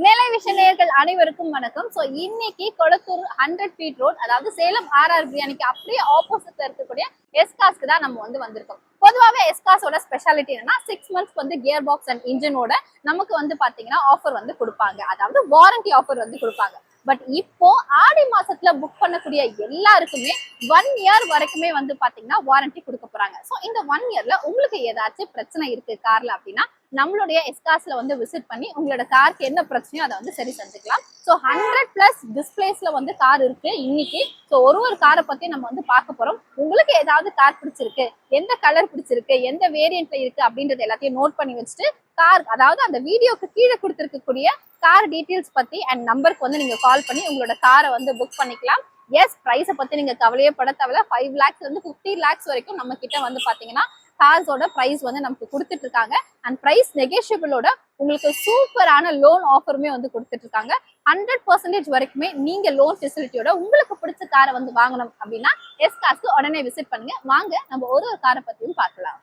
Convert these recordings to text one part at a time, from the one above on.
நிலை விஷயர்கள் அனைவருக்கும் வணக்கம். ஸோ இன்னைக்கு கொளத்தூர் 100 ஃபீட் ரோட், அதாவது சேலம் ஆர்ஆர் பிரியாணிக்கு அப்படியே ஆப்போசிட்ல இருக்கக்கூடிய எஸ்காஸ்க்கு தான் நம்ம வந்திருக்கோம். பொதுவாகவே எஸ்காஸோட ஸ்பெஷாலிட்டி என்னன்னா 6 மந்த்ஸ் கியர் பாக்ஸ் அண்ட் இன்ஜினோட நமக்கு பாத்தீங்கன்னா ஆஃபர் கொடுப்பாங்க, அதாவது வாரண்டி ஆஃபர் கொடுப்பாங்க. பட் இப்போ ஆடி மாசத்துல புக் பண்ணக்கூடிய எல்லாருக்குமே 1 இயர் வரைக்குமே பாத்தீங்கன்னா வாரண்டி கொடுக்க போறாங்க. ஸோ இந்த 1 இயர்ல உங்களுக்கு ஏதாச்சும் பிரச்சனை இருக்கு கார்ல அப்படின்னா நம்மளுடைய எஸ்காஸ்ல விசிட் பண்ணி உங்களோட காருக்கு என்ன பிரச்சனையோ அதை சரி செஞ்சுக்கலாம். ஸோ 100+ டிஸ்பிளேஸ்ல கார் இருக்கு இன்னைக்கு. ஸோ ஒரு காரை பத்தி நம்ம பார்க்க போறோம். உங்களுக்கு ஏதாவது கார் பிடிச்சிருக்கு, எந்த கலர் பிடிச்சிருக்கு, எந்த வேரியன்ட்ல இருக்கு அப்படின்றது எல்லாத்தையும் நோட் பண்ணி வச்சுட்டு கார், அதாவது அந்த வீடியோக்கு கீழே கொடுத்துருக்கக்கூடிய கார் டீட்டெயில்ஸ் பத்தி அண்ட் நம்பருக்கு நீங்க கால் பண்ணி உங்களோட காரை புக் பண்ணிக்கலாம். எஸ், பிரைஸை பத்தி நீங்க கவலையே பட தேவையில்ல. 5 lakhs 50 lakhs வரைக்கும் நம்ம கிட்ட பாத்தீங்கன்னா கார்ஸோட பிரைஸ் நமக்கு கொடுத்துட்டு இருக்காங்க. அண்ட் பிரைஸ் நெகோஷியபிளோட உங்களுக்கு சூப்பரான லோன் ஆஃபருமே கொடுத்துட்டு இருக்காங்க. 100% வரைக்குமே நீங்க லோன் ஃபெசிலிட்டியோட உங்களுக்கு பிடிச்ச காரை வாங்கணும் அப்படின்னா எஸ்காஸ்க்கு உடனே விசிட் பண்ணுங்க. வாங்க நம்ம ஒரு காரை பத்தியும் பார்க்கலாம்.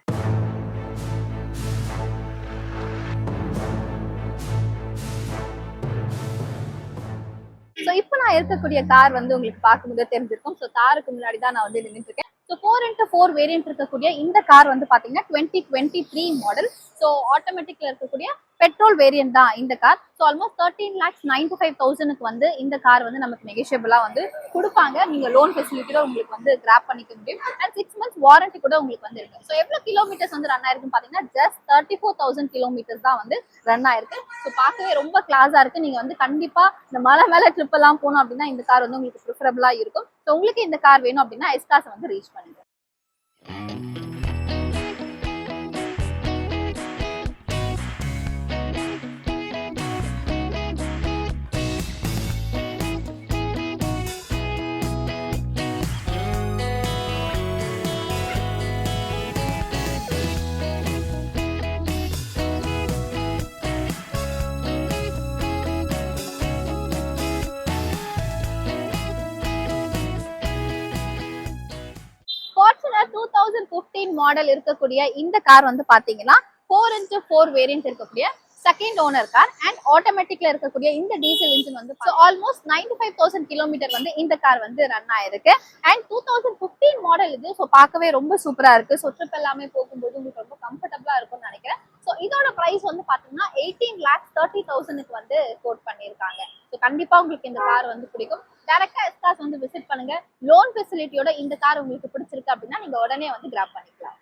ஸோ இப்போ நான் இருக்கக்கூடிய கார் உங்களுக்கு பார்க்கும்போது தெரிஞ்சிருக்கும். ஸோ காருக்கு முன்னாடி தான் நான் நின்றுட்டு இருக்கேன். ஸோ 4x4 வேரியன்ட் இருக்கக்கூடிய இந்த கார் பாத்தீங்கன்னா 2023 மாடல். ஸோ ஆட்டோமேட்டிக்ல இருக்கக்கூடிய பெட்ரோல் வேரியன்ட் தான் இந்த கார். ஸோ ஆல்மோஸ்ட் 13,95,000க்கு இந்த கார் நமக்கு நெகோஷியபிளா கொடுப்பாங்க. நீங்க லோன் ஃபெசிலிட்டியோட உங்களுக்கு கிராப் பண்ணிக்க முடியும். அண்ட் 6 months வாரண்டி கூட உங்களுக்கு இருக்கு. ஸோ எவ்வளவு கிலோமீட்டர்ஸ் ரன் ஆயிருக்குன்னு பாத்தீங்கன்னா ஜஸ்ட் 34,000 கிலோமீட்டர்ஸ் தான் ரன் ஆயிருக்கு. ஸோ பார்க்கவே ரொம்ப கிளாஸா இருக்கு. நீங்க கண்டிப்பா இந்த மலை மேல ட்ரிப் எல்லாம் போகணும் அப்படின்னா இந்த கார் உங்களுக்கு ப்ரிஃபரபிளா இருக்கும். ஸோ உங்களுக்கு இந்த கார் வேணும் அப்படின்னா எஸ்காஸ் ரீச் பண்ணுங்க. ஃபார்ச்சுனர் 2015 மாடல் இருக்கக்கூடிய இந்த கார் பாத்தீங்கன்னா 4x4 வேரியன்ட் இருக்கக்கூடிய செகண்ட் ஓனர் கார் அண்ட் ஆட்டோமேட்டிக்ல இருக்கக்கூடிய இந்த டீசல் இன்ஜின் ஆல்மோஸ்ட் 95,000 கிலோமீட்டர் இந்த கார் ரன் ஆயிருக்கு. அண்ட் 2015 மாடல் இது. ஸோ பார்க்கவே ரொம்ப சூப்பரா இருக்கு. ஸோ ட்ரிப் எல்லாமே போகும்போது உங்களுக்கு ரொம்ப கம்ஃபர்டபுளா இருக்கும்னு நினைக்கிறேன். ஸோ இதோட பிரைஸ் பாத்தீங்கன்னா 18,30,000க்கு கோட் பண்ணியிருக்காங்க. ஸோ கண்டிப்பா உங்களுக்கு இந்த கார் பிடிக்கும். டைரக்டா எஸ்காஸ் விசிட் பண்ணுங்க. லோன் ஃபெசிலிட்டியோட இந்த கார் உங்களுக்கு பிடிச்சிருக்கு அப்படின்னா நீங்க உடனே கிராப் பண்ணிக்கலாம்.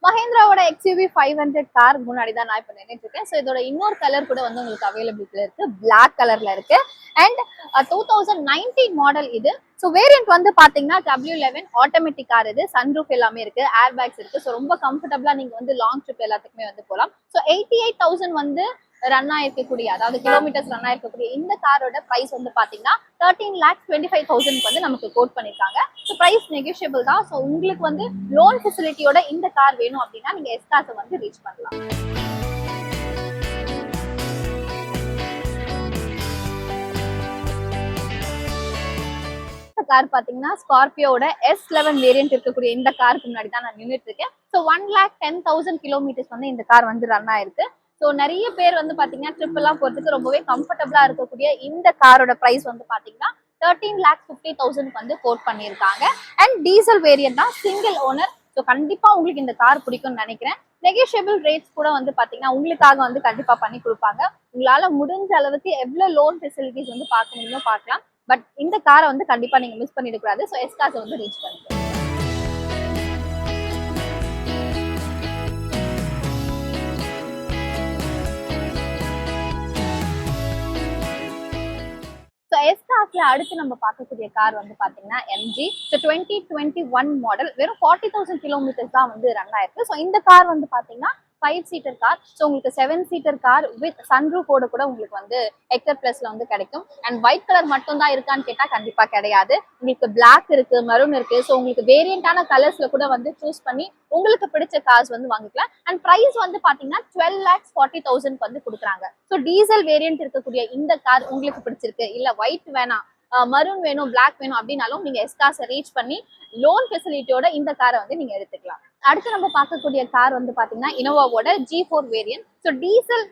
மஹேந்திராவோட XUV 500 கார் முன்னாடி தான் நான் இப்போ நின்றுட்டு இருக்கேன். ஸோ இதோட இன்னொரு கலர் கூட உங்களுக்கு அவைலபிலிட்டியில் இருக்கு. பிளாக் கலர்ல இருக்கு. அண்ட் 2019 மாடல் இது. ஸோ வேரியன்ட் பாத்தீங்கன்னா W11 ஆட்டோமேட்டிக் கார் இது. சன்ரூஃப் எல்லாமே இருக்கு, ஏர் பேக்ஸ் இருக்கு. ஸோ ரொம்ப கம்ஃபர்டபுளா நீங்க லாங் ட்ரிப் எல்லாத்துக்குமே போகலாம். ஸோ 88,000 ரன் ஆயிருக்கக்கூடிய, அதாவது கிலோமீட்டர்ஸ் ரன் ஆயிருக்கக்கூடிய இந்த காரோட பிரைஸ் பாத்தீங்கன்னா 13,25,000க்கு நமக்கு கோட் பண்ணிருக்காங்க. ஸோ பிரைஸ் நெகோஷியபிள் தான். ஸோ உங்களுக்கு லோன் ஃபெசிலிட்டியோட இந்த கார் வேணும் அப்படின்னா நீங்க எஸ்காஸை ரீச் பண்ணலாம். கார் பாத்தீங்கன்னா ஸ்கார்பியோட S11 வேரியன்ட் இருக்கக்கூடிய இந்த காருக்கு முன்னாடி தான் நான் நின்றுட்டு இருக்கேன். ஸோ 1,10,000 கிலோமீட்டர்ஸ் இந்த கார் ரன் ஆயிருக்கு. ஸோ நிறைய பேர் பாத்தீங்கன்னா ட்ரிப் எல்லாம் போறதுக்கு ரொம்பவே கம்ஃபர்டபுளா இருக்கக்கூடிய இந்த காரோட பிரைஸ் பாத்தீங்கன்னா 13,50,000க்கு கோட் பண்ணியிருக்காங்க. அண்ட் டீசல் வேரியன்ட் தான், சிங்கிள் ஓனர். ஸோ கண்டிப்பா உங்களுக்கு இந்த கார் பிடிக்கும்னு நினைக்கிறேன். நெகோஷியபிள் ரேட்ஸ் கூட பாத்தீங்கன்னா உங்களுக்காக கண்டிப்பா பண்ணி கொடுப்பாங்க. உங்களால முடிஞ்ச அளவுக்கு எவ்வளவு லோன் ஃபெசிலிட்டிஸ் பார்க்க முடியுமோ பார்க்கலாம். பட் இந்த காரை கண்டிப்பா நீங்க மிஸ் பண்ணிடக்கூடாது. ஸோ எஸ்காஸை ரீச் பண்ணுங்க. ஸோ எஸ்காஸ்ல அடுத்து நம்ம பார்க்கக்கூடிய கார் பாத்தீங்கன்னா MG. ஸோ 2021 மாடல், வெறும் 40,000 கிலோமீட்டர்ஸ் தான் ரன் ஆயிருக்கு. ஸோ இந்த கார் பாத்தீங்கன்னா 5 சீட்டர் கார். ஸோ உங்களுக்கு 7 சீட்டர் கார் வித் சன்ரூஃபோட கூட உங்களுக்கு வந்து ஹெக்டர் பிளஸ்ல வந்து கிடைக்கும். அண்ட் ஒயிட் கலர் மட்டும் தான் இருக்கான்னு கேட்டா கண்டிப்பா கிடையாது. உங்களுக்கு பிளாக் இருக்கு, மெரூன் இருக்கு. ஸோ உங்களுக்கு வேரியண்டான கலர்ஸ்ல கூட வந்து சூஸ் பண்ணி உங்களுக்கு பிடிச்ச கார்ஸ் வந்து வாங்கிக்கலாம். அண்ட் பிரைஸ் வந்து பாத்தீங்கன்னா 12,40,000 வந்து கொடுக்குறாங்க. ஸோ டீசல் வேரியன்ட் இருக்கக்கூடிய இந்த கார் உங்களுக்கு பிடிச்சிருக்கு, இல்ல ஒயிட் வேணாம், மரூன் வேணும், பிளாக் வேணும் அப்படின்னாலும் நீங்க எஸ்காஸை ரீச் பண்ணி லோன் ஃபெசிலிட்டியோட இந்த காரை வந்து நீங்க எடுத்துக்கலாம். அடுத்து நம்ம பார்க்கக்கூடிய கார் வந்து பாத்தீங்கன்னா இனோவாவோட G4 variant. So diesel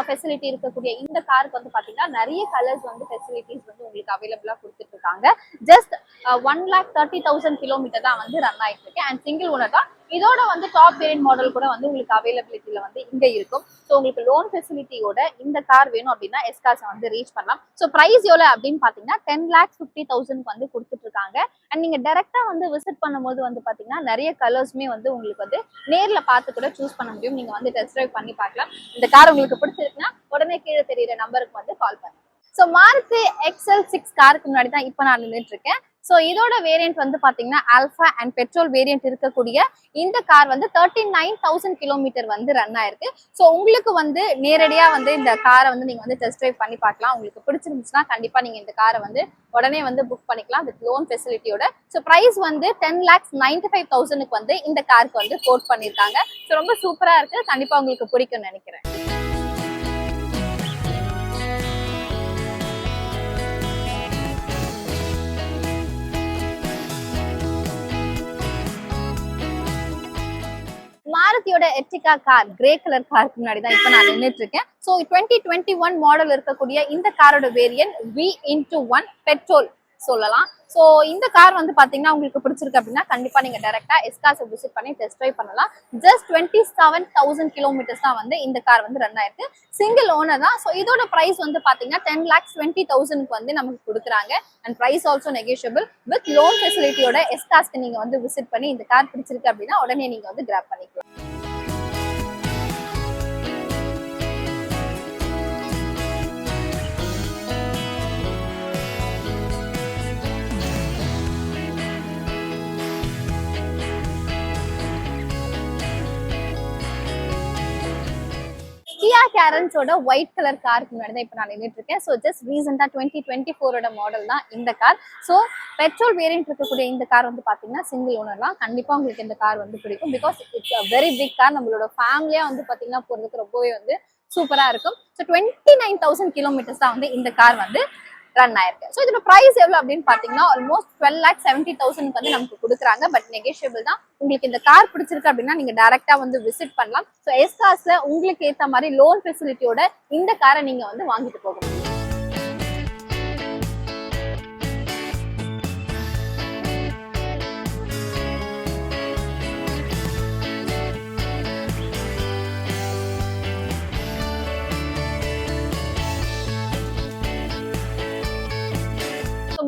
facility இருக்கக்கூடிய இந்த காருக்கு வந்து பாத்தீங்கன்னா நிறைய கலர்ஸ் வந்து ஃபெசிலிட்டிஸ் வந்து உங்களுக்கு அவைலபிளா கொடுத்துட்டு இருக்காங்க. ஜஸ்ட் 1,30,000 கிலோமீட்டர் தான் வந்து ரன் ஆயிட்டு இருக்கு. அண்ட் சிங்கிள் ஓனர் தான். இதோட வந்து டாப் வேரியன்ட் மாடல் கூட வந்து உங்களுக்கு அவைலபிலிட்டியில வந்து இங்க இருக்கும். ஸோ உங்களுக்கு லோன் ஃபெசிலிட்டியோட இந்த கார் வேணும் அப்படின்னா எஸ்காஸை வந்து ரீச் பண்ணலாம். ஸோ பிரைஸ் எவ்வளோ அப்படின்னு பாத்தீங்கன்னா 10,50,000 வந்து கொடுத்துட்டு இருக்காங்க. அண்ட் நீங்க டைரக்டா வந்து விசிட் பண்ணும்போது வந்து பாத்தீங்கன்னா நிறைய கலர்ஸ்மே வந்து உங்களுக்கு வந்து நேர்ல பார்த்து கூட சூஸ் பண்ண முடியும். நீங்க வந்து டெஸ்ட் டிரைவ் பண்ணி பார்க்கலாம். இந்த கார் உங்களுக்கு பிடிச்சிருக்குன்னா உடனே கீழே தெரியுற நம்பருக்கு வந்து கால் பண்ணுங்க. ஸோ மாருதி XL6 காருக்கு முன்னாடி தான் இப்போ நான் நின்றுட்டு இருக்கேன். ஸோ இதோட வேரியன்ட் வந்து பாத்தீங்கன்னா ஆல்ஃபா அண்ட் பெட்ரோல் வேரியன்ட் இருக்கக்கூடிய இந்த கார் வந்து 39,000 கிலோமீட்டர் வந்து ரன் ஆயிருக்கு. ஸோ உங்களுக்கு வந்து நேரடியா வந்து இந்த காரை வந்து நீங்க வந்து டெஸ்ட் டிரைவ் பண்ணி பார்க்கலாம். உங்களுக்கு பிடிச்சிருந்துச்சுன்னா கண்டிப்பா நீங்க இந்த காரை வந்து உடனே வந்து புக் பண்ணிக்கலாம் வித் லோன் ஃபெசிலிட்டியோட. ஸோ பிரைஸ் வந்து 10,95,000 வந்து இந்த காருக்கு வந்து கோட் பண்ணிருக்காங்க. ஸோ ரொம்ப சூப்பரா இருக்கு, கண்டிப்பா உங்களுக்கு பிடிக்கும்னு நினைக்கிறேன். மாருதியோட எர்டிகா கார் கிரே கலர் காருக்கு முன்னாடி தான் இப்போ நான் நின்றுட்டு இருக்கேன். ஸோ 2021 மாடல் இருக்கக்கூடிய இந்த காரோட வேரியன்ட் V/1 பெட்ரோல் சொல்லலாம். ஸோ இந்த கார் வந்து பாத்தீங்கன்னா உங்களுக்கு பிடிச்சிருக்கு அப்படின்னா கண்டிப்பா நீங்க டைரக்டா எஸ்காஸை விசிட் பண்ணி டெஸ்ட் ட்ரைவ் பண்ணலாம். ஜஸ்ட் 27,000 கிலோமீட்டர்ஸ் தான் வந்து இந்த கார் வந்து ரன் ஆயிருக்கு. சிங்கிள் ஓனர் தான். ஸோ இதோட பிரைஸ் வந்து பாத்தீங்கன்னா 10,20,000 வந்து நமக்கு கொடுக்குறாங்க. And price also negotiable with loan ஃபெசிலிட்டியோட எஸ்காஸ்க்கு நீங்க வந்து விசிட் பண்ணி இந்த கார் பிடிச்சிருக்கு அப்படின்னா உடனே நீங்க வந்து கிராப் பண்ணிக்கலாம். கியா கேரன்ஸோட ஒயிட் கலர் காருக்கு முன்னாடி தான் இப்போ நான் நின்றுட்டு இருக்கேன். ஸோ ஜஸ்ட் ரீசெண்டா 2024 மாடல் தான் இந்த கார். ஸோ பெட்ரோல் வேரியன்ட் இருக்கக்கூடிய இந்த கார் வந்து பாத்தீங்கன்னா சிங்கிள் ஓனர் தான். கண்டிப்பா உங்களுக்கு இந்த கார் வந்து பிடிக்கும். Because it's a very big car. நம்மளோட ஃபேமிலியா வந்து பாத்தீங்கன்னா போறதுக்கு ரொம்பவே வந்து சூப்பரா இருக்கும். ஸோ 29,000 கிலோமீட்டர்ஸ் தான் வந்து இந்த கார் வந்து ரன் ஆயிருக்கு. ஸோ இதோட பிரைஸ் எவ்வளவு அப்படின்னு பாத்தீங்கன்னா ஆல்மோஸ்ட் 12,70,000 வந்து நமக்கு கொடுக்குறாங்க. பட் நெகோஷியபிள் தான். உங்களுக்கு இந்த கார் பிடிச்சிருக்கு அப்படின்னா நீங்க டைரக்டா வந்து விசிட் பண்ணலாம். ஸோ எஸ்காஸ்ல உங்களுக்கு ஏத்த மாதிரி லோன் ஃபெசிலிட்டியோட இந்த காரை நீங்க வந்து வாங்கிட்டு போக முடியும்.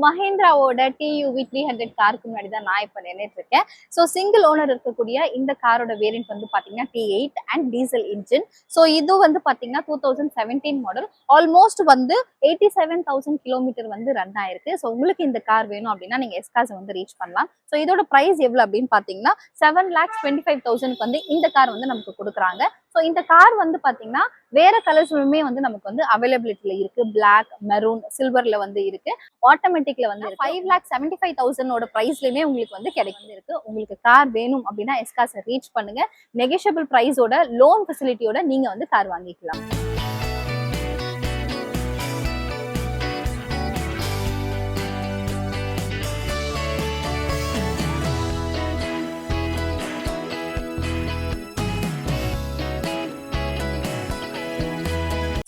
மஹேந்திராவோட TUV 300 காருக்கு முன்னாடி தான் நான் இப்போ நின்றுட்டு இருக்கேன். ஸோ சிங்கிள் ஓனர் இருக்கக்கூடிய இந்த காரோட வேரியன்ட் வந்து பாத்தீங்கன்னா T8 and diesel engine. So இது வந்து பாத்தீங்கன்னா 2017 மாடல். ஆல்மோஸ்ட் வந்து 87,000 கிலோமீட்டர் வந்து ரன் ஆயிருக்கு. ஸோ உங்களுக்கு இந்த கார் வேணும் அப்படின்னா நீங்க எஸ்காஸை வந்து ரீச் பண்ணலாம். ஸோ இதோட பிரைஸ் எவ்வளவு அப்படின்னு பாத்தீங்கன்னா 7,25,000 வந்து இந்த கார் வந்து நமக்கு கொடுக்குறாங்க. ஸோ இந்த கார் வந்து பாத்தீங்கன்னா வேற கலர்ஸ்லுமே வந்து நமக்கு வந்து அவைலபிலிட்டியில இருக்கு. பிளாக், மெரூன், சில்வர்ல வந்து இருக்கு. ஆட்டோமேட்டிக்ல வந்து 5,75,000 பிரைஸ்லயுமே உங்களுக்கு வந்து கிடைக்கும் இருக்கு. உங்களுக்கு கார் வேணும் அப்படின்னா எஸ்காஸை ரீச் பண்ணுங்க. நெகோஷியபிள் பிரைஸோட லோன் ஃபெசிலிட்டியோட நீங்க வந்து கார் வாங்கிக்கலாம்.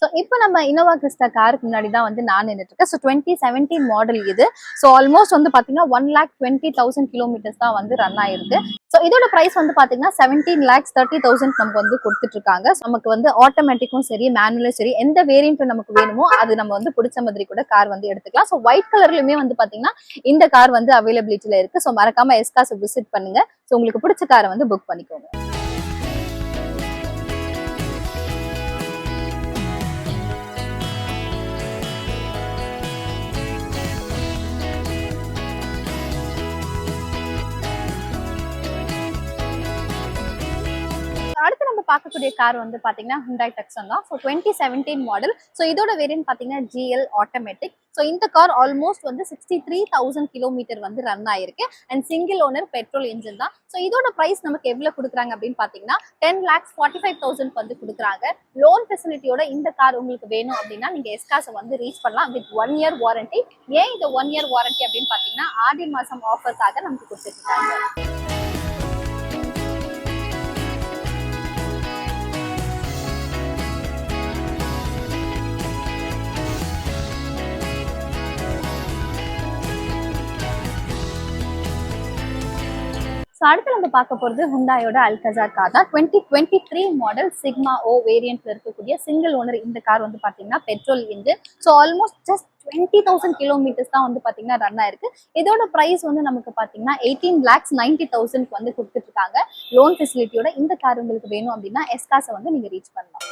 ஸோ இப்போ நம்ம இனோவா கிறிஸ்டா காருக்கு முன்னாடி தான் வந்து நான் நின்றுட்டு இருக்கேன். ஸோ 2017 மாடல் இது. ஸோ ஆல்மோஸ்ட் வந்து பாத்தீங்கன்னா 1,20,000 கிலோமீட்டர்ஸ் தான் வந்து ரன் ஆயிருக்கு. ஸோ இதோட பிரைஸ் வந்து பாத்தீங்கன்னா 17,30,000 நமக்கு வந்து கொடுத்துட்டு இருக்காங்க. நமக்கு வந்து ஆட்டோமேட்டிக்கும் சரி, மேனுவலும் சரி, எந்த வேரியன்ட் நமக்கு வேணுமோ அது நம்ம வந்து பிடிச்ச மாதிரி கூட கார் வந்து எடுத்துக்கலாம். ஸோ ஒயிட் கலர்லயுமே வந்து பாத்தீங்கன்னா இந்த கார் வந்து அவைலபிலிட்டியில இருக்கு. ஸோ மறக்காம எஸ்காஸ் விசிட் பண்ணுங்க. ஸோ உங்களுக்கு பிடிச்ச காரை வந்து புக் பண்ணிக்கோங்க. அடுத்து நம்ம பார்க்கக்கூடிய கார் வந்து பாத்தீங்கன்னா Hyundai Tucson தான். So 2017 model. ஸோ இதோட வேரியன்ட் பாத்தீங்கன்னா GL ஆட்டோமேட்டிக். ஸோ இந்த கார் ஆல்மோஸ்ட் வந்து 63,000 கிலோமீட்டர் வந்து ரன் ஆயிருக்கு and single owner petrol engine தான். ஸோ இதோட பிரைஸ் நமக்கு எவ்வளவு கொடுக்குறாங்க அப்படின்னு பாத்தீங்கன்னா 10,45,000 வந்து கொடுக்குறாங்க. லோன் ஃபெசிலிட்டியோட இந்த கார் உங்களுக்கு வேணும் அப்படின்னா நீங்க எஸ்காஸை வந்து ரீச் பண்ணலாம் வித் 1 இயர் வாரண்டி. ஏன் இந்த 1 இயர் வாரண்டி அப்படின்னு பாத்தீங்கன்னா ஆடி மாசம் ஆஃபருக்காக நமக்கு கொடுத்துருக்காங்க. ஸோ அடுத்து நம்ம பார்க்க போகிறது ஹுண்டாயோட அல்கசார் கார் தான். 2023 மாடல் சிக்மா ஓ வேரியன்ட்ல இருக்கக்கூடிய சிங்கிள் ஓனர் இந்த கார் வந்து பார்த்தீங்கன்னா petrol engine. So almost just 20,000 kilometres தான் வந்து பார்த்தீங்கன்னா ரன் ஆயிருக்கு. இதோட ப்ரைஸ் வந்து நமக்கு பார்த்தீங்கன்னா 18,90,000 வந்து கொடுத்துட்டு இருக்காங்க. லோன் ஃபெசிலிட்டியோட இந்த கார் உங்களுக்கு வேணும் அப்படின்னா எஸ்காஸை வந்து நீங்கள் ரீச் பண்ணலாம்.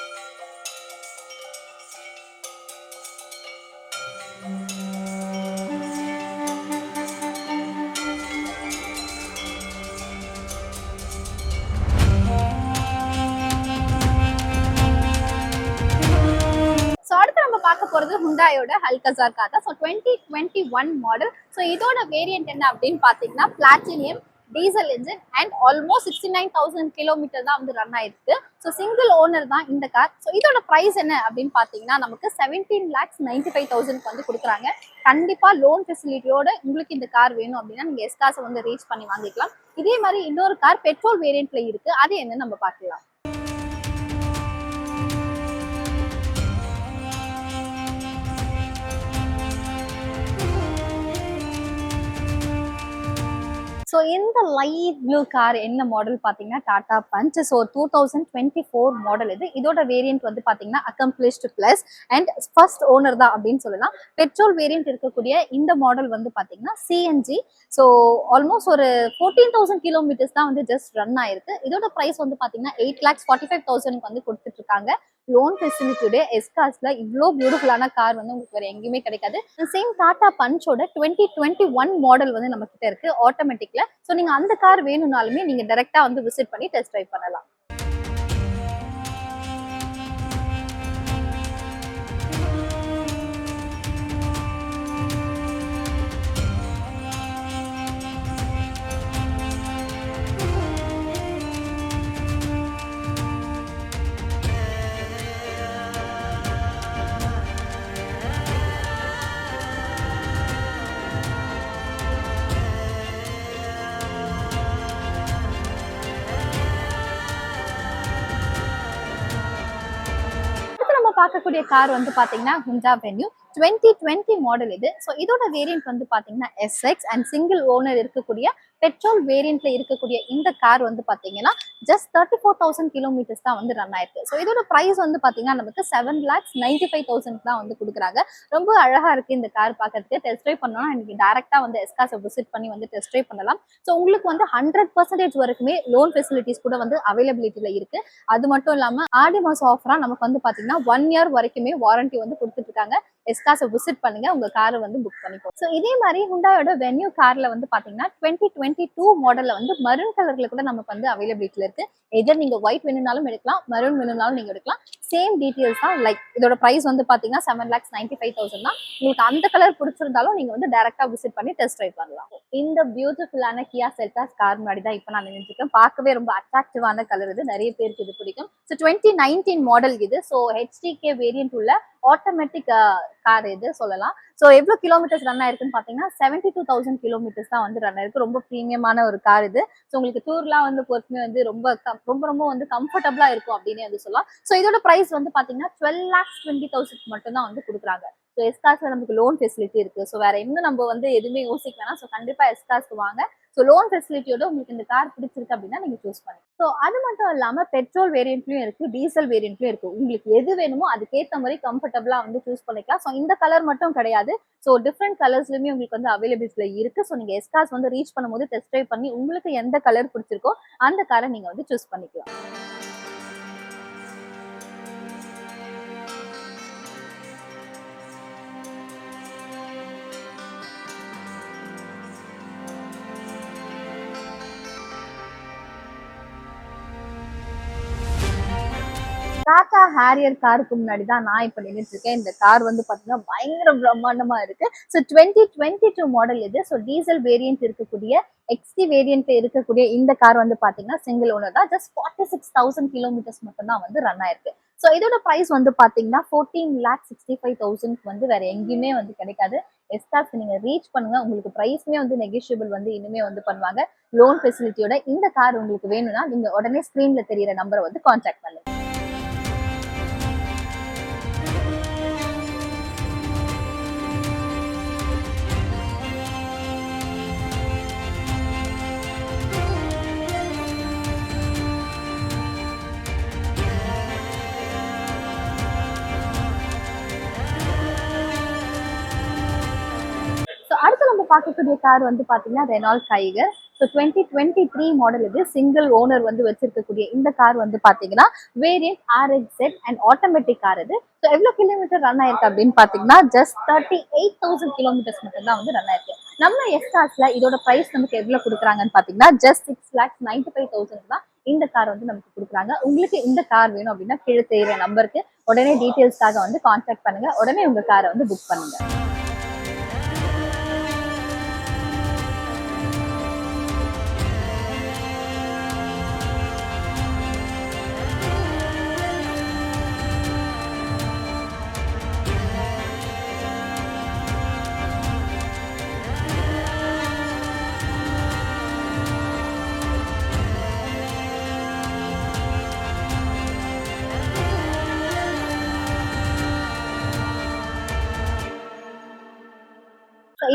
ஸோ அடுத்து நம்ம பார்க்க போகிறது ஹுண்டாயோட அல்கசார் கார் தான். So 2021 model. ஸோ இதோட வேரியன்ட் என்ன அப்படின்னு பார்த்தீங்கன்னா platinum diesel engine and almost 69,000 kilometre தான் வந்து ரன் ஆயிருக்கு. ஸோ சிங்கிள் ஓனர் தான் இந்த கார். ஸோ இதோட ப்ரைஸ் என்ன அப்படின்னு பார்த்தீங்கன்னா நமக்கு 17,95,000 வந்து கொடுக்குறாங்க. கண்டிப்பாக லோன் ஃபெசிலிட்டியோட உங்களுக்கு இந்த கார் வேணும் அப்படின்னா நீங்கள் எஸ்காஸை வந்து ரீச் பண்ணி வாங்கிக்கலாம். இதே மாதிரி இன்னொரு கார் பெட்ரோல் வேரியன்ட்ல இருக்கு, அது என்னன்னு நம்ம பார்க்கலாம். ஸோ இந்த லைட் ப்ளூ கார் என்ன மாடல் பார்த்தீங்கன்னா டாடா பஞ்ச். ஸோ 2024 மாடல் இது. இதோட வேரியன்ட் வந்து பார்த்தீங்கன்னா accomplished plus and first owner தான் அப்படின்னு சொல்லலாம். பெட்ரோல் வேரியன்ட் இருக்கக்கூடிய இந்த மாடல் வந்து பார்த்தீங்கன்னா சிஎன்ஜி. ஸோ ஆல்மோஸ்ட் ஒரு 14,000 கிலோமீட்டர்ஸ் தான் வந்து ஜஸ்ட் ரன் ஆயிருக்கு. இதோட ப்ரைஸ் வந்து பார்த்தீங்கன்னா 8,45,000 வந்து கொடுத்துட்டு இருக்காங்க. லோன் ஃபெசிலிட்டியோட எஸ்காஸ்ல இவ்வளோ பியூட்டிஃபுல்லான கார் வந்து உங்களுக்கு வேற எங்கேயுமே கிடைக்காது. சேம் டாடா பஞ்சோட 2021 மாடல் வந்து நம்ம கிட்ட இருக்கு ஆட்டோமேட்டிக்ல. ஸோ நீங்க அந்த கார் வேணும்னாலுமே நீங்க டைரக்டா வந்து விசிட் பண்ணி டெஸ்ட் ட்ரைவ் பண்ணலாம். பார்க்கக்கூடிய கார் வந்து பாத்தீங்கன்னா ஹுண்டா வென்யூ 2020 மாடல் இது. ஸோ இதோட வேரியன்ட் வந்து பாத்தீங்கன்னா எஸ்எக்ஸ் அண்ட் சிங்கிள் ஓனர் இருக்கக்கூடிய பெட்ரோல் வேரியன்ட்ல இருக்கக்கூடிய இந்த கார் வந்து பாத்தீங்கன்னா ஜஸ்ட் 34,000 கிலோமீட்டர்ஸ் தான் வந்து ரன் ஆயிருக்கு. ஸோ இதோட பிரைஸ் வந்து பாத்தீங்கன்னா நமக்கு 7,95,000 தான் வந்து கொடுக்குறாங்க. ரொம்ப அழகா இருக்கு இந்த கார் பார்க்கறதுக்கு. டெஸ்ட் ட்ரைவ் பண்ணோம்னா இன்னைக்கு டேரக்டா வந்து எஸ்காஸை விசிட் பண்ணி வந்து டெஸ்ட் ட்ரைவ் பண்ணலாம். ஸோ உங்களுக்கு வந்து 100% வரைக்குமே லோன் ஃபெசிலிட்டிஸ் கூட வந்து அவைலபிலிட்டியில இருக்கு. அது மட்டும் இல்லாம ஆடி மாசம் ஆஃபரா நமக்கு வந்து பாத்தீங்கன்னா 1 இயர் வரைக்குமே வாரண்டி வந்து கொடுத்துட்டு இருக்காங்க. எஸ்காஸை விசிட் பண்ணுங்க, உங்க காரை வந்து புக் பண்ணிக்கோ. ஸோ இதே மாதிரி ஹுண்டாயோட வென்யூ கார்ல வந்து பாத்தீங்கன்னா 2022 மாடல்ல வந்து மரூன் கலர்ல கூட நமக்கு வந்து அவைலபிலிட்டியில இருக்கு. எதர் நீங்க ஒயிட் வேணும்னாலும் எடுக்கலாம், மரூன் வேணும்னாலும் நீங்க எடுக்கலாம். சேம் டீடைல்ஸ் தான். லைக் இதோட பிரைஸ் வந்து பாத்தீங்கன்னா 7,95,000 தான். உங்களுக்கு அந்த கலர் பிடிச்சிருந்தாலும் நீங்க வந்து டைரக்டா விசிட் பண்ணி டெஸ்ட் ட்ரைவ் பண்ணலாம். இந்த பியூட்டிஃபுல்லான கியா செல்டாஸ் கார் முன்னாடி தான் இப்போ நான் நினைச்சிருக்கேன். பார்க்கவே ரொம்ப அட்ராக்டிவான கலர் இது. நிறைய பேருக்கு இது பிடிக்கும். ஸோ 2019 மாடல் இது. ஸோ ஹெச்டிகே வேரியன்ட் உள்ள ஆட்டோமேட்டிக் கார் இது சொல்லலாம். ஸோ எவ்வளோ கிலோமீட்டர்ஸ் ரன் ஆயிருக்குன்னு பார்த்தீங்கன்னா 72,000 கிலோமீட்டர்ஸ் தான் வந்து ரன் ஆயிருக்கு. ரொம்ப ப்ரீமியமான ஒரு கார் இது. ஸோ உங்களுக்கு டூர்லாம் வந்து பொறுத்துமே வந்து ரொம்ப ரொம்ப வந்து கம்ஃபர்டபுளா இருக்கும் அப்படின்னு வந்து சொல்லலாம். ஸோ இதோட பிரைஸ் வந்து பார்த்தீங்கன்னா 12,20,000 மட்டும் தான் வந்து கொடுக்குறாங்க. ஸோ எஸ்காஸ்ல நமக்கு லோன் ஃபெசிலிட்டி இருக்கு. ஸோ வேற இன்னும் நம்ம வந்து எதுவுமே யோசிக்க வேணாம். ஸோ கண்டிப்பா எஸ்காஸ்க்கு வாங்க. ஸோ லோன் ஃபெசிலிட்டியோட உங்களுக்கு இந்த கார் பிடிச்சிருக்கு அப்படின்னா நீங்க சூஸ் பண்ணுங்க. ஸோ அது மட்டும் இல்லாம பெட்ரோல் வேரியன்ட்லயும் இருக்கு, டீசல் வேரியன்ட்லயும் இருக்கு. உங்களுக்கு எது வேணுமோ அதுக்கேற்ற மாதிரி கம்ஃபர்டபுளா வந்து சூஸ் பண்ணிக்கலாம். ஸோ இந்த கலர் மட்டும் கிடையாது. ஸோ டிஃப்ரெண்ட் கலர்ஸ்லயுமே உங்களுக்கு வந்து அவைலபிலிட்டியில இருக்கு. ஸோ நீங்க எஸ்காஸ் வந்து ரீச் பண்ணும்போது டெஸ்ட் ட்ரைவ் பண்ணி உங்களுக்கு எந்த கலர் பிடிச்சிருக்கோ அந்த காரை நீங்க வந்து சூஸ் பண்ணிக்கலாம். ஹாரியர் காருக்கு முன்னாடி தான் நான் இப்ப நின்றுட்டு இருக்கேன். இந்த கார் வந்து பாத்தீங்கன்னா பயங்கர பிரம்மாண்டமா இருக்கு. ஸோ 2022 மாடல் இது. ஸோ டீசல் வேரியன்ட் இருக்கக்கூடிய எக்ஸ்டி வேரியன்ட்ல இருக்கக்கூடிய இந்த கார் வந்து பாத்தீங்கன்னா சிங்கிள் ஓனர் தான். ஜஸ்ட் 46,000 கிலோமீட்டர்ஸ் மட்டும் தான் வந்து ரன் ஆயிருக்கு. ஸோ இதோட பிரைஸ் வந்து பாத்தீங்கன்னா 14,65,000 வந்து வேற எங்கேயுமே வந்து கிடைக்காது. எஸ்கார்ஸ் நீங்க ரீச் பண்ணுங்க, உங்களுக்கு பிரைஸ்மே வந்து நெகோஷியபிள் வந்து இனிமே வந்து பண்ணுவாங்க. லோன் ஃபெசிலிட்டியோட இந்த கார் உங்களுக்கு வேணும்னா நீங்க உடனே ஸ்கிரீன்ல தெரியிற நம்பரை வந்து கான்டாக்ட் பண்ணுங்க. ஸோ அடுத்து நம்ம பார்க்கக்கூடிய கார் வந்து பார்த்தீங்கன்னா ரெனால்ட் டைகர். ஸோ 2023 மாடல் இது. சிங்கிள் ஓனர் வந்து வச்சிருக்கக்கூடிய இந்த கார் வந்து பார்த்தீங்கன்னா variant RXZ and automatic car இது. ஸோ எவ்வளோ கிலோமீட்டர் ரன் ஆயிருக்கு அப்படின்னு பார்த்தீங்கன்னா ஜஸ்ட் 38,000 கிலோமீட்டர்ஸ் மட்டும் தான் வந்து ரன் ஆயிருக்கு. நம்ம எஸ்கார்ஸ்ல இதோட பிரைஸ் நமக்கு எவ்வளோ கொடுக்குறாங்கன்னு பார்த்தீங்கன்னா ஜஸ்ட் 6,95,000 தான் இந்த கார் வந்து நமக்கு கொடுக்குறாங்க. உங்களுக்கு இந்த கார் வேணும் அப்படின்னா கீழே தெரியுற நம்பருக்கு உடனே டீட்டெயில்ஸ்க்காக வந்து கான்டாக்ட் பண்ணுங்க. உடனே உங்க காரை வந்து புக் பண்ணுங்க.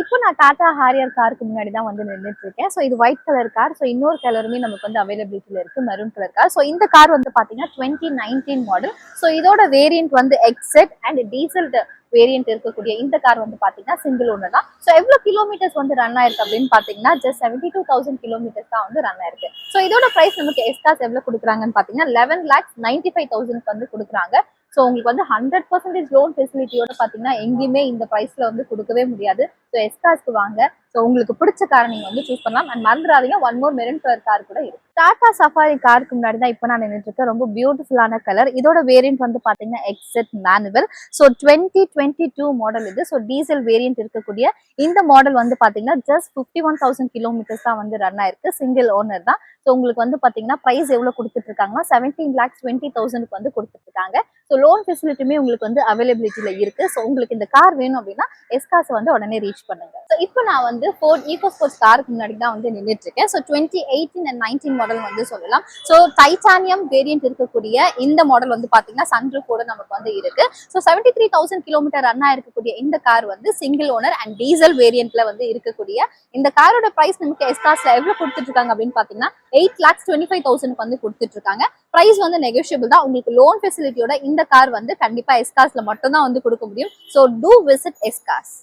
இப்போ நான் டாடா ஹாரியர் காருக்கு முன்னாடி தான் வந்து நின்றுட்டு இருக்கேன். ஸோ இது ஒயிட் கலர் கார். ஸோ இன்னொரு கலருமே நமக்கு வந்து அவைலபிலிட்டியில இருக்கு, மெரூன் கலர் கார். ஸோ இந்த கார் வந்து பாத்தீங்கன்னா 2019 மாடல். ஸோ இதோட வேரியன்ட் வந்து XZ அண்ட் டீசல் வேரியன்ட் இருக்கக்கூடிய இந்த கார் வந்து பாத்தீங்கன்னா சிங்கிள் ஓனர் தான். ஸோ எவ்வளவு கிலோமீட்டர்ஸ் வந்து ரன் ஆயிருக்கு அப்படின்னு பாத்தீங்கன்னா ஜஸ்ட் 72,000 கிலோமீட்டர்ஸ் தான் வந்து ரன் ஆயிருக்கு. ஸோ இதோட பிரைஸ் நமக்கு எஸ்கார்ஸ் எவ்வளவு கொடுக்குறாங்கன்னு பாத்தீங்கன்னா 11,95,000 வந்து கொடுக்குறாங்க. ஸோ உங்களுக்கு வந்து 100% லோன் ஃபெசிலிட்டியோட பாத்தீங்கன்னா எங்கேயுமே இந்த பிரைஸ்ல வந்து கொடுக்கவே முடியாது. ஸோ எஸ்கார்ஸ்க்கு வாங்க. ஸோ உங்களுக்கு பிடிச்ச காரை நீங்க வந்து சூஸ் பண்ணலாம். அண்ட் மறந்துடாதீங்க, one more maroon colour car கூட இருக்கு. டாடா சஃபாரி காருக்கு முன்னாடி தான் இப்போ நான் நின்றுட்டு இருக்கேன். ரொம்ப பியூட்டிஃபுல்லான கலர். இதோட வேரியன்ட் வந்து பாத்தீங்கன்னா XZ மேனுவல். ஸோ 2022 மாடல் இது. ஸோ டீசல் வேரியன்ட் இருக்கக்கூடிய இந்த மாடல் வந்து பாத்தீங்கன்னா ஜஸ்ட் 51,000 கிலோமீட்டர்ஸ் தான் வந்து ரன் ஆயிருக்கு. சிங்கிள் ஓனர் தான். ஸோ உங்களுக்கு வந்து பாத்தீங்கன்னா பிரைஸ் எவ்வளவு கொடுத்துட்டு இருக்காங்கன்னா 17,20,000 வந்து கொடுத்துட்டு இருக்காங்க. ஸோ லோன் ஃபெசிலிட்டியுமே உங்களுக்கு வந்து அவைலபிலிட்டியில இருக்கு. ஸோ உங்களுக்கு இந்த கார் வேணும் அப்படின்னா எஸ்கார்ஸ் வந்து உடனே ரீச் பண்ணுங்க. ஸோ இப்போ நான் வந்து ஃபோர்ட் ஈகோஸ்போர்ட்ஸ் காருக்கு முன்னாடி தான் வந்து நின்றுட்டு இருக்கேன். ஸோ 2018 அண்ட் 19 மாடல் வந்து சொல்லலாம். ஸோ டைட்டானியம் வேரியன்ட் இருக்கக்கூடிய இந்த மாடல் வந்து பாத்தீங்கன்னா சன்ரூஃபோட நமக்கு வந்து இருக்கு. ஸோ 73,000 கிலோமீட்டர் ரன் ஆயிருக்கக்கூடிய இந்த கார் வந்து சிங்கிள் ஓனர் அண்ட் டீசல் வேரியன்ட்ல வந்து இருக்கக்கூடிய இந்த காரோட பிரைஸ் நமக்கு எஸ்கார்ஸ்ல எவ்வளவு கொடுத்துட்டு இருக்காங்க அப்படின்னு பாத்தீங்கன்னா 8,25,000 வந்து கொடுத்துட்டு இருக்காங்க. பிரைஸ் வந்து நெகோஷியபிள் தான். உங்களுக்கு லோன் ஃபெசிலிட்டியோட இந்த கார் வந்து கண்டிப்பா எஸ்கார்ஸ்ல மட்டும் தான் வந்து கொடுக்க முடியும். So to visit எஸ்கார்ஸ்.